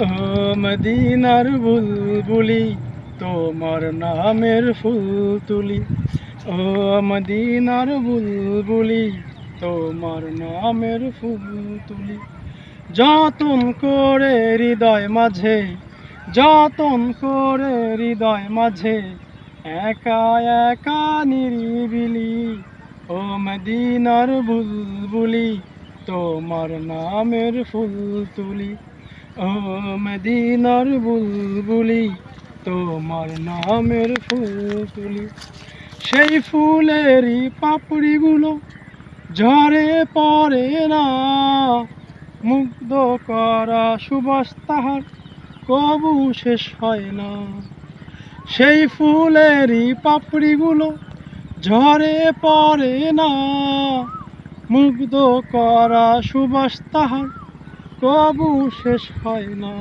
ও মদিনার বুলবুলি তোমার নামের ফুল তুলি। ও মদিনার বুলবুলি তোমার নামের ফুল তুলি। যতন করে হৃদয় মাঝে, যতন করে হৃদয় মাঝে, একা একা নিরিবিলি। ও মদিনার বুলবুলি তোমার নামের ফুল তুলি। ও মদিনার বুলবুলি তোমার নামের ফুল তুলি। সেই ফুলেরই পাপড়িগুলো ঝরে পড়ে না, মুগ্ধ করা সুবাস তাহার কবু শেষ হয় না। সেই ফুলেরই পাপড়িগুলো ঝরে পড়ে না, মুগ্ধ করা সুবাস তাহার কবু শেষ হয় না।